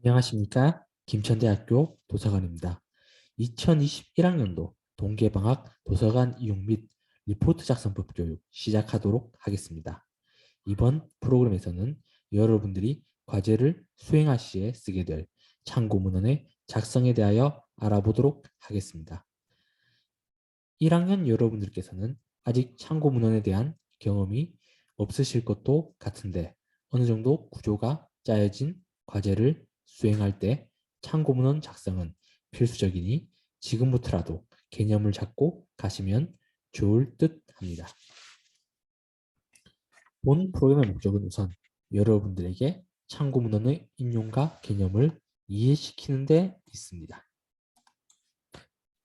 안녕하십니까? 김천대학교 도서관입니다. 2021학년도 동계방학 도서관 이용 및 리포트 작성법 교육 시작하도록 하겠습니다. 이번 프로그램에서는 여러분들이 과제를 수행할 시에 쓰게 될 참고문헌의 작성에 대하여 알아보도록 하겠습니다. 1학년 여러분들께서는 아직 참고문헌에 대한 경험이 없으실 것도 같은데 어느 정도 구조가 짜여진 과제를 수행할 때 참고문헌 작성은 필수적이니 지금부터라도 개념을 잡고 가시면 좋을 듯 합니다. 본 프로그램의 목적은 우선 여러분들에게 참고문헌의 인용과 개념을 이해시키는 데 있습니다.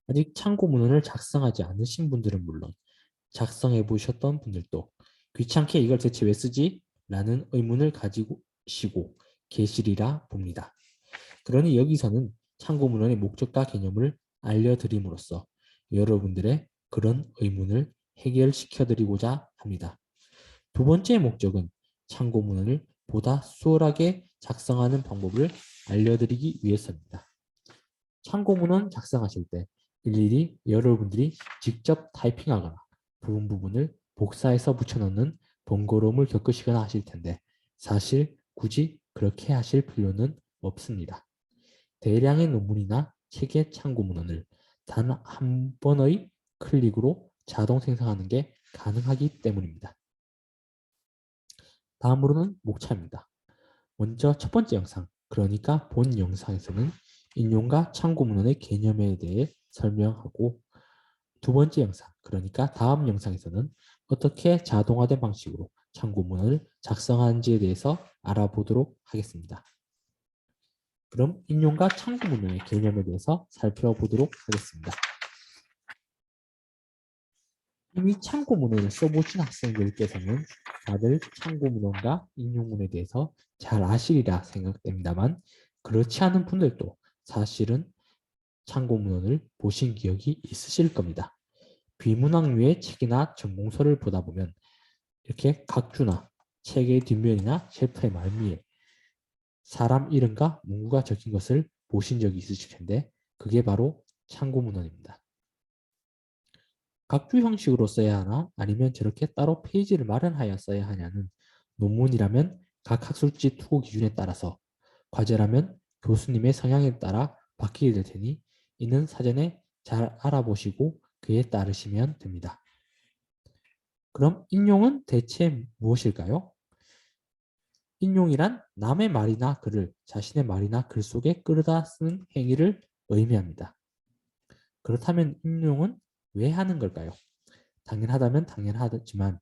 아직 참고문헌을 작성하지 않으신 분들은 물론 작성해 보셨던 분들도 귀찮게 이걸 대체 왜 쓰지? 라는 의문을 가지시고 계시리라 봅니다. 그러니 여기서는 참고문헌의 목적과 개념을 알려드림으로써 여러분들의 그런 의문을 해결시켜 드리고자 합니다. 두 번째 목적은 참고문헌을 보다 수월하게 작성하는 방법을 알려드리기 위해서입니다. 참고문헌 작성하실 때 일일이 여러분들이 직접 타이핑하거나 부분 부분을 복사해서 붙여넣는 번거로움을 겪으시거나 하실 텐데 사실 굳이 그렇게 하실 필요는 없습니다. 대량의 논문이나 책의 참고문헌을 단 한 번의 클릭으로 자동 생성하는 게 가능하기 때문입니다. 다음으로는 목차입니다. 먼저 첫 번째 영상, 그러니까 본 영상에서는 인용과 참고문헌의 개념에 대해 설명하고 두 번째 영상, 그러니까 다음 영상에서는 어떻게 자동화된 방식으로 참고문헌을 작성하는지에 대해서 알아보도록 하겠습니다. 그럼 인용과 참고문헌의 개념에 대해서 살펴보도록 하겠습니다. 이미 참고문헌을 써보신 학생들께서는 다들 참고문헌과 인용문에 대해서 잘 아시리라 생각됩니다만 그렇지 않은 분들도 사실은 참고문헌을 보신 기억이 있으실 겁니다. 비문학류의 책이나 전공서를 보다 보면 이렇게 각주나 책의 뒷면이나 챕터의 말미에 사람 이름과 문구가 적힌 것을 보신 적이 있으실 텐데 그게 바로 참고문헌입니다. 각주 형식으로 써야 하나 아니면 저렇게 따로 페이지를 마련하여 써야 하냐는 논문이라면 각 학술지 투고 기준에 따라서 과제라면 교수님의 성향에 따라 바뀌게 될 테니 이는 사전에 잘 알아보시고 그에 따르시면 됩니다. 그럼 인용은 대체 무엇일까요? 인용이란 남의 말이나 글을 자신의 말이나 글 속에 끌어다 쓰는 행위를 의미합니다. 그렇다면 인용은 왜 하는 걸까요? 당연하다면 당연하지만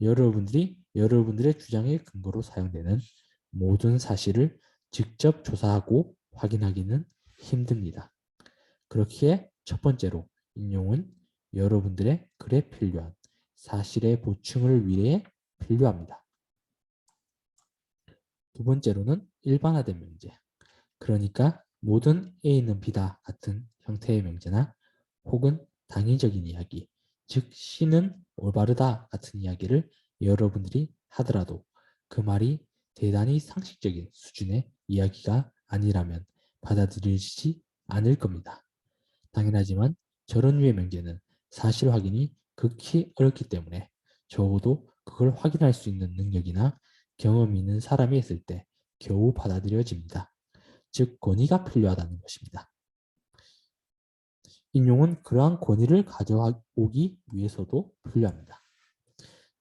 여러분들이 여러분들의 주장의 근거로 사용되는 모든 사실을 직접 조사하고 확인하기는 힘듭니다. 그렇기에 첫 번째로 인용은 여러분들의 글에 필요한 사실의 보충을 위해 필요합니다. 두 번째로는 일반화된 명제. 그러니까 모든 A는 B다 같은 형태의 명제나 혹은 당위적인 이야기, 즉 C는 올바르다 같은 이야기를 여러분들이 하더라도 그 말이 대단히 상식적인 수준의 이야기가 아니라면 받아들여지지 않을 겁니다. 당연하지만 저런 류의 명제는 사실 확인이 극히 어렵기 때문에 적어도 그걸 확인할 수 있는 능력이나 경험이 있는 사람이 했을 때 겨우 받아들여집니다. 즉 권위가 필요하다는 것입니다. 인용은 그러한 권위를 가져오기 위해서도 필요합니다.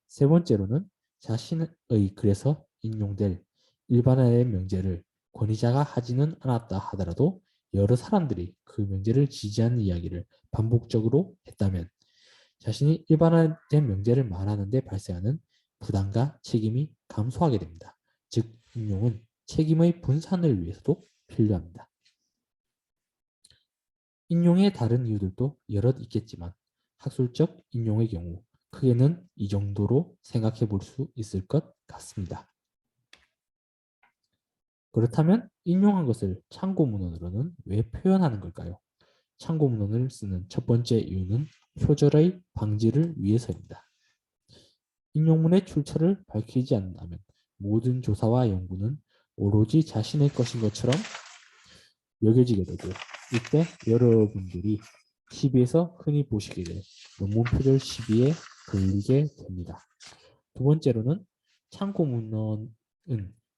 세 번째로는 자신의 글에서 인용될 일반화된 명제를 권위자가 하지는 않았다 하더라도 여러 사람들이 그 명제를 지지하는 이야기를 반복적으로 했다면 자신이 일반화된 명제를 말하는 데 발생하는 부담과 책임이 감소하게 됩니다. 즉 인용은 책임의 분산을 위해서도 필요합니다. 인용의 다른 이유들도 여럿 있겠지만 학술적 인용의 경우 크게는 이 정도로 생각해 볼 수 있을 것 같습니다. 그렇다면 인용한 것을 참고문헌으로는 왜 표현하는 걸까요? 참고문헌을 쓰는 첫 번째 이유는 표절의 방지를 위해서입니다. 인용문의 출처를 밝히지 않는다면 모든 조사와 연구는 오로지 자신의 것인 것처럼 여겨지게 되고 이때 여러분들이 TV에서 흔히 보시게 될 논문 표절 시비에 걸리게 됩니다. 두 번째로는 참고 문헌은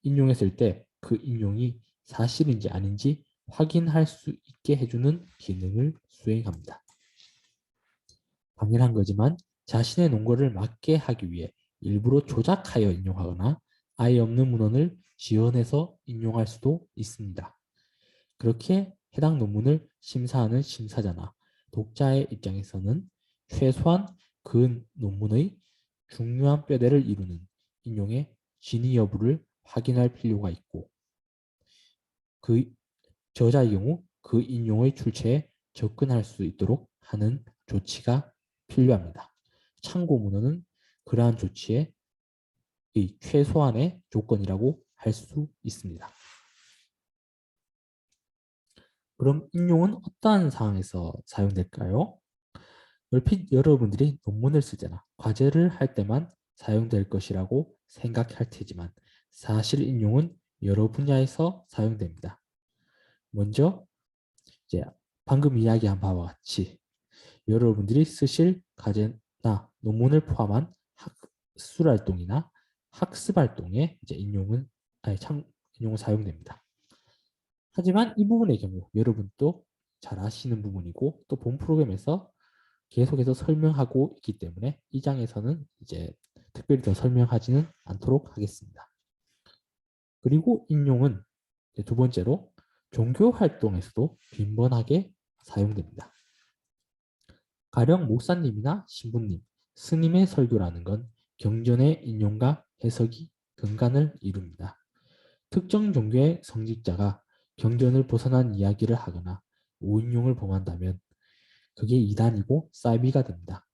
인용했을 때 그 인용이 사실인지 아닌지 확인할 수 있게 해주는 기능을 수행합니다. 당연한 거지만 자신의 논거를 맞게 하기 위해 일부러 조작하여 인용하거나 아예 없는 문헌을 지원해서 인용할 수도 있습니다. 그렇게 해당 논문을 심사하는 심사자나 독자의 입장에서는 최소한 그 논문의 중요한 뼈대를 이루는 인용의 진위 여부를 확인할 필요가 있고 그 저자의 경우 그 인용의 출처에 접근할 수 있도록 하는 조치가 필요합니다. 참고 문헌은 그러한 조치의 최소한의 조건이라고 할 수 있습니다. 그럼 인용은 어떠한 상황에서 사용될까요? 얼핏 여러분들이 논문을 쓸 때나 과제를 할 때만 사용될 것이라고 생각할 테지만 사실 인용은 여러 분야에서 사용됩니다. 먼저 이제 방금 이야기한 바와 같이 여러분들이 쓰실 과제나 논문을 포함한 학술 활동이나 학습 활동에 이제 인용은 사용됩니다. 하지만 이 부분의 경우 여러분도 잘 아시는 부분이고 또 본 프로그램에서 계속해서 설명하고 있기 때문에 이 장에서는 이제 특별히 더 설명하지는 않도록 하겠습니다. 그리고 인용은 두 번째로 종교 활동에서도 빈번하게 사용됩니다. 가령 목사님이나 신부님, 스님의 설교라는 건 경전의 인용과 해석이 근간을 이룹니다. 특정 종교의 성직자가 경전을 벗어난 이야기를 하거나 오인용을 범한다면 그게 이단이고 사이비가 됩니다.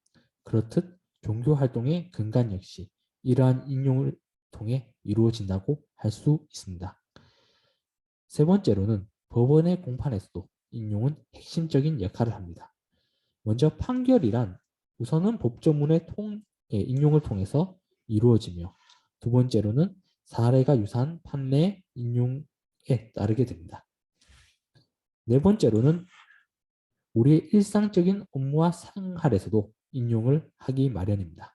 그렇듯 종교 활동의 근간 역시 이러한 인용을 통해 이루어진다고 할 수 있습니다. 세 번째로는 법원의 공판에서도 인용은 핵심적인 역할을 합니다. 먼저 판결이란 우선은 법조문의 인용을 통해서 이루어지며 두 번째로는 사례가 유사한 판례의 인용에 따르게 됩니다. 네 번째로는 우리의 일상적인 업무와 생활에서도 인용을 하기 마련입니다.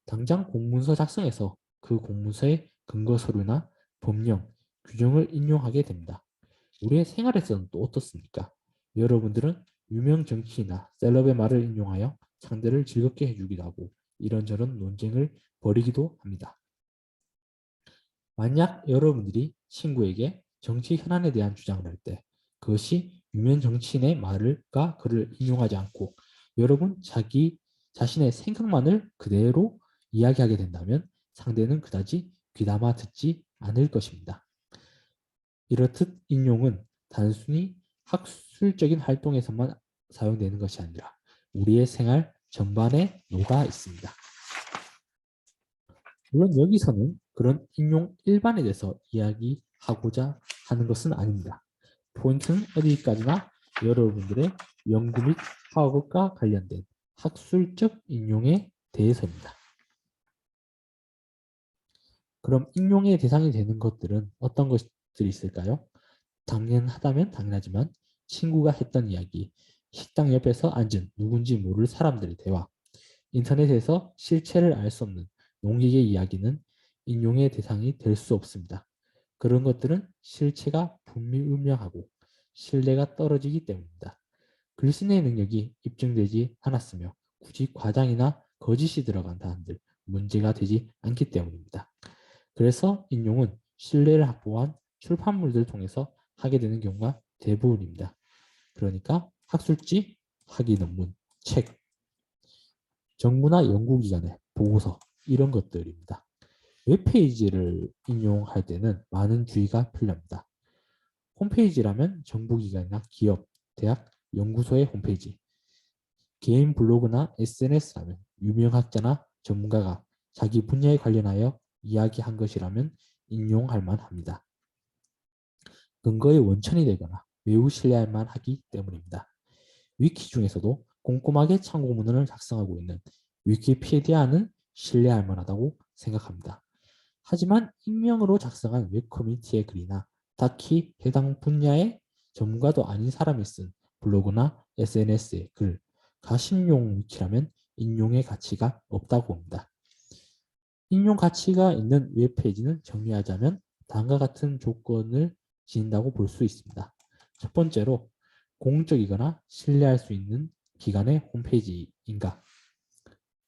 당장 공문서 작성에서 그 공문서의 근거 서류나 법령, 규정을 인용하게 됩니다. 우리의 생활에서는 또 어떻습니까? 여러분들은 유명 정치인이나 셀럽의 말을 인용하여 상대를 즐겁게 해주기도 하고 이런저런 논쟁을 벌이기도 합니다. 만약 여러분들이 친구에게 정치 현안에 대한 주장을 할 때 그것이 유명 정치인의 말을과 글을 인용하지 않고 여러분 자신의 생각만을 그대로 이야기하게 된다면 상대는 그다지 귀담아 듣지 않을 것입니다. 이렇듯 인용은 단순히 학술적인 활동에서만 사용되는 것이 아니라 우리의 생활 전반에 녹아 있습니다. 물론 여기서는 그런 인용 일반에 대해서 이야기하고자 하는 것은 아닙니다. 포인트는 어디까지나 여러분들의 연구 및 학업과 관련된 학술적 인용에 대해서입니다. 그럼 인용의 대상이 되는 것들은 어떤 것들이 있을까요? 당연하다면 당연하지만 친구가 했던 이야기, 식당 옆에서 앉은 누군지 모를 사람들의 대화, 인터넷에서 실체를 알 수 없는 농객의 이야기는 인용의 대상이 될 수 없습니다. 그런 것들은 실체가 불분명하고 신뢰가 떨어지기 때문입니다. 글쓴이의 능력이 입증되지 않았으며 굳이 과장이나 거짓이 들어간다 한들 문제가 되지 않기 때문입니다. 그래서 인용은 신뢰를 확보한 출판물들을 통해서 하게 되는 경우가 대부분입니다. 그러니까 학술지, 학위 논문, 책, 정부나 연구기관의 보고서 이런 것들입니다. 웹페이지를 인용할 때는 많은 주의가 필요합니다. 홈페이지라면 정부기관이나 기업, 대학, 연구소의 홈페이지, 개인 블로그나 SNS라면 유명학자나 전문가가 자기 분야에 관련하여 이야기한 것이라면 인용할 만합니다. 근거의 원천이 되거나 매우 신뢰할 만하기 때문입니다. 위키 중에서도 꼼꼼하게 참고 문헌을 작성하고 있는 위키피디아는 신뢰할 만하다고 생각합니다. 하지만 익명으로 작성한 웹 커뮤니티의 글이나 딱히 해당 분야에 전문가도 아닌 사람이 쓴 블로그나 SNS의 글, 가심용 위키라면 인용의 가치가 없다고 봅니다. 인용 가치가 있는 웹페이지는 정리하자면 다음과 같은 조건을 지닌다고 볼 수 있습니다. 첫 번째로 공적이거나 신뢰할 수 있는 기관의 홈페이지인가.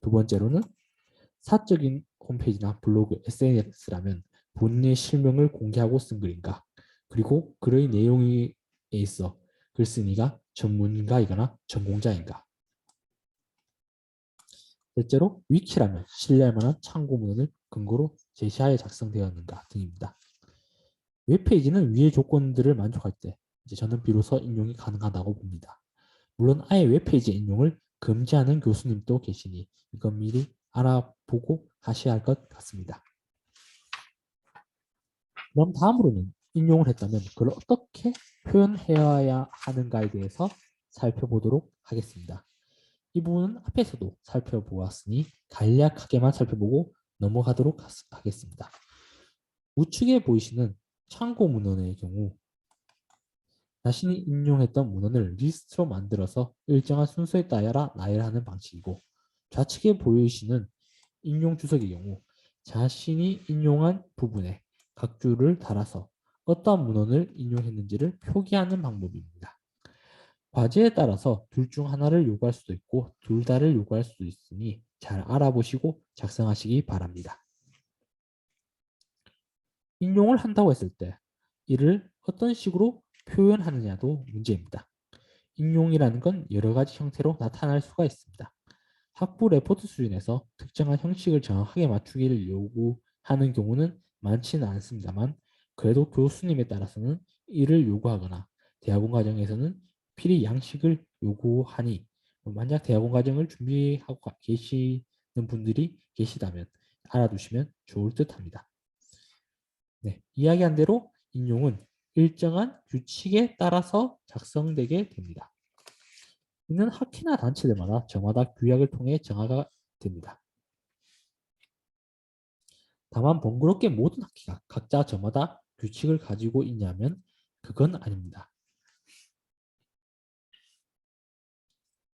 두 번째로는 사적인 홈페이지나 블로그, SNS라면 본인의 실명을 공개하고 쓴 글인가. 그리고 글의 내용에 있어 글쓴이가 전문가이거나 전공자인가. 셋째로 위키라면 신뢰할 만한 참고문헌을 근거로 제시하여 작성되었는가 등입니다. 웹페이지는 위의 조건들을 만족할 때 저는 비로소 인용이 가능하다고 봅니다. 물론 아예 웹페이지 인용을 금지하는 교수님도 계시니 이건 미리 알아보고 하셔야 할 것 같습니다. 그럼 다음으로는 인용을 했다면 그걸 어떻게 표현해야 하는가에 대해서 살펴보도록 하겠습니다. 이 부분은 앞에서도 살펴보았으니 간략하게만 살펴보고 넘어가도록 하겠습니다. 우측에 보이시는 참고 문헌의 경우 자신이 인용했던 문헌을 리스트로 만들어서 일정한 순서에 따라 나열하는 방식이고, 좌측에 보이시는 인용 주석의 경우 자신이 인용한 부분에 각 줄을 달아서 어떤 문헌을 인용했는지를 표기하는 방법입니다. 과제에 따라서 둘 중 하나를 요구할 수도 있고 둘 다를 요구할 수도 있으니 잘 알아보시고 작성하시기 바랍니다. 인용을 한다고 했을 때 이를 어떤 식으로 표현하느냐도 문제입니다. 인용이라는 건 여러 가지 형태로 나타날 수가 있습니다. 학부 레포트 수준에서 특정한 형식을 정확하게 맞추기를 요구하는 경우는 많지는 않습니다만, 그래도 교수님에 따라서는 이를 요구하거나 대학원 과정에서는 필히 양식을 요구하니 만약 대학원 과정을 준비하고 계시는 분들이 계시다면 알아두시면 좋을 듯 합니다. 네, 이야기한 대로 인용은 일정한 규칙에 따라서 작성되게 됩니다. 이는 학회나 단체들마다 저마다 규약을 통해 정하가 됩니다. 다만 번거롭게 모든 학회가 각자 저마다 규칙을 가지고 있냐면 그건 아닙니다.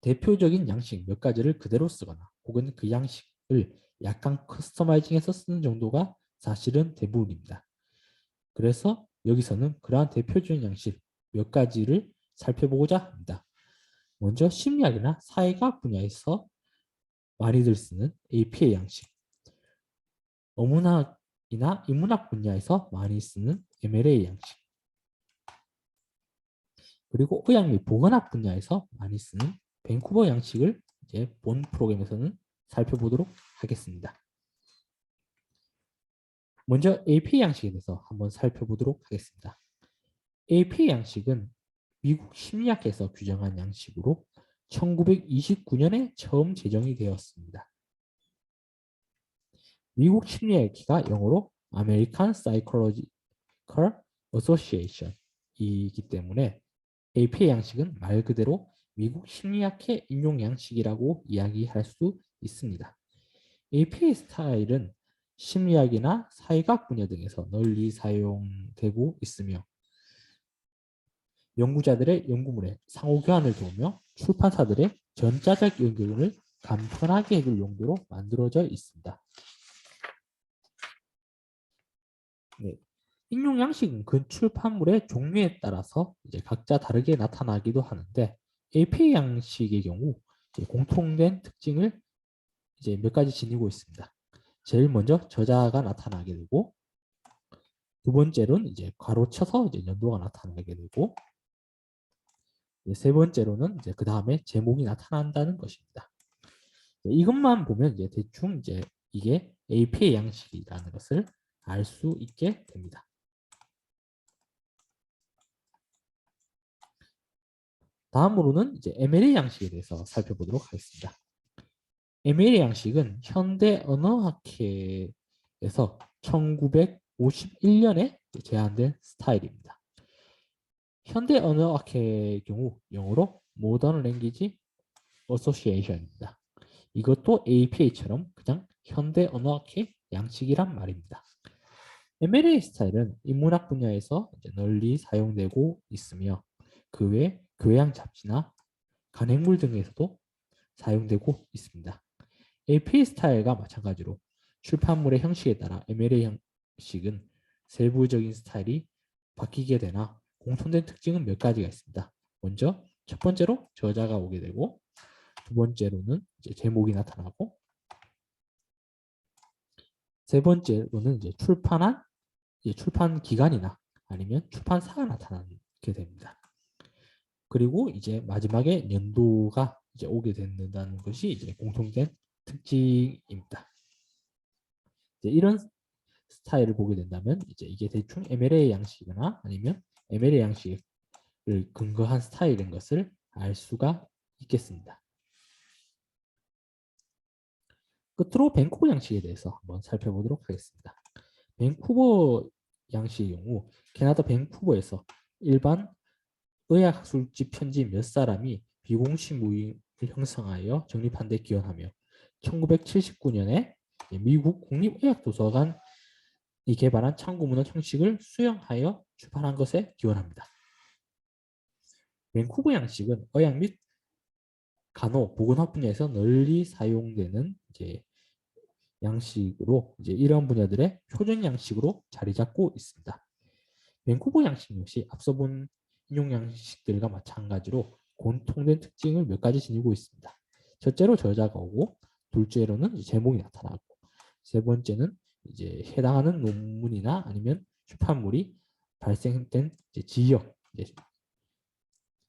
대표적인 양식 몇 가지를 그대로 쓰거나 혹은 그 양식을 약간 커스터마이징해서 쓰는 정도가 사실은 대부분입니다. 그래서 여기서는 그러한 대표적인 양식 몇 가지를 살펴보고자 합니다. 먼저 심리학이나 사회과학 분야에서 많이들 쓰는 APA 양식, 어문학이나 인문학 분야에서 많이 쓰는 MLA 양식, 그리고 의학 및 보건학 분야에서 많이 쓰는 밴쿠버 양식을 이제 본 프로그램에서는 살펴보도록 하겠습니다. 먼저 APA 양식에 대해서 한번 살펴보도록 하겠습니다. APA 양식은 미국 심리학에서 규정한 양식으로 1929년에 처음 제정이 되었습니다. 미국 심리학회가 영어로 American Psychological Association이기 때문에 APA 양식은 말 그대로 미국 심리학회 인용 양식이라고 이야기할 수 있습니다. APA 스타일은 심리학이나 사회학 분야 등에서 널리 사용되고 있으며 연구자들의 연구물의 상호 교환을 도우며 출판사들의 전자적 연구를 간편하게 해줄 용도로 만들어져 있습니다. 네. 인용 양식은 그 출판물의 종류에 따라서 이제 각자 다르게 나타나기도 하는데, APA 양식의 경우 이제 공통된 특징을 이제 몇 가지 지니고 있습니다. 제일 먼저 저자가 나타나게 되고, 두 번째로는 이제 괄호쳐서 이제 연도가 나타나게 되고, 세 번째로는 이제 그 다음에 제목이 나타난다는 것입니다. 이것만 보면 이제 대충 이제 이게 APA 양식이라는 것을 알 수 있게 됩니다. 다음으로는 이제 MLA 양식에 대해서 살펴보도록 하겠습니다. MLA 양식은 현대 언어학회에서 1951년에 제안된 스타일입니다. 현대 언어학회의 경우 영어로 Modern Language Association입니다. 이것도 APA처럼 그냥 현대 언어학회 양식이란 말입니다. MLA 스타일은 인문학 분야에서 널리 사용되고 있으며 그 외 교양 잡지나 간행물 등에서도 사용되고 있습니다. APA 스타일과 마찬가지로 출판물의 형식에 따라 MLA 형식은 세부적인 스타일이 바뀌게 되나 공통된 특징은 몇 가지가 있습니다. 먼저 첫 번째로 저자가 오게 되고, 두 번째로는 이제 제목이 나타나고, 세 번째로는 이제 출판 기간이나 아니면 출판사가 나타나게 됩니다. 그리고 이제 마지막에 연도가 이제 오게 된다는 것이 이제 공통된 특징입니다. 이제 이런 스타일을 보게 된다면 이제 이게 대충 MLA 양식이나 아니면 MLA 양식을 근거한 스타일인 것을 알 수가 있겠습니다. 끝으로 밴쿠버 양식에 대해서 한번 살펴보도록 하겠습니다. 밴쿠버 양식의 경우 캐나다 밴쿠버에서 일반 의학술집 편지 몇 사람이 비공식 모임을 형성하여 정립한 데 기원하며 1979년에 미국 국립의학도서관이 개발한 참고문헌 형식을 수용하여 출판한 것에 기원합니다. 밴쿠버 양식은 의학 및 간호, 보건학 분야에서 널리 사용되는 이제 양식으로 이제 이런 분야들의 표준 양식으로 자리 잡고 있습니다. 밴쿠버 양식 역시 앞서 본 인용 양식들과 마찬가지로 공통된 특징을 몇 가지 지니고 있습니다. 첫째로 저자가 오고, 둘째로는 제목이 나타나고, 세 번째는 이제 해당하는 논문이나 아니면 출판물이 발생된 지역,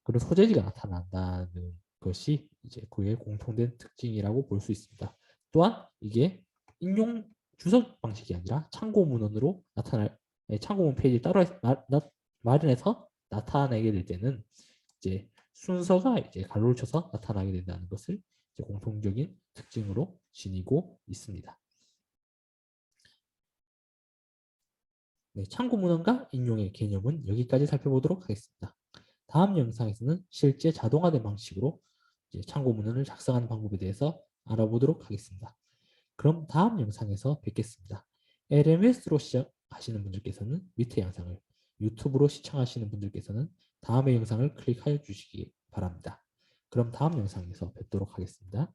그런 소재지가 나타난다는 것이 이제 그의 공통된 특징이라고 볼 수 있습니다. 또한 이게 인용 주석 방식이 아니라 참고 문헌으로 참고문 페이지 따로 마련해서 나타내게 될 때는 이제 순서가 이제 가로를 쳐서 나타나게 된다는 것을 이제 공통적인 특징으로 지니고 있습니다. 네, 참고 문헌과 인용의 개념은 여기까지 살펴보도록 하겠습니다. 다음 영상에서는 실제 자동화된 방식으로 이제 참고 문헌을 작성하는 방법에 대해서 알아보도록 하겠습니다. 그럼 다음 영상에서 뵙겠습니다. LMS로 시작하시는 분들께서는 밑에 영상을, 유튜브로 시청하시는 분들께서는 다음의 영상을 클릭하여 주시기 바랍니다. 그럼 다음 영상에서 뵙도록 하겠습니다.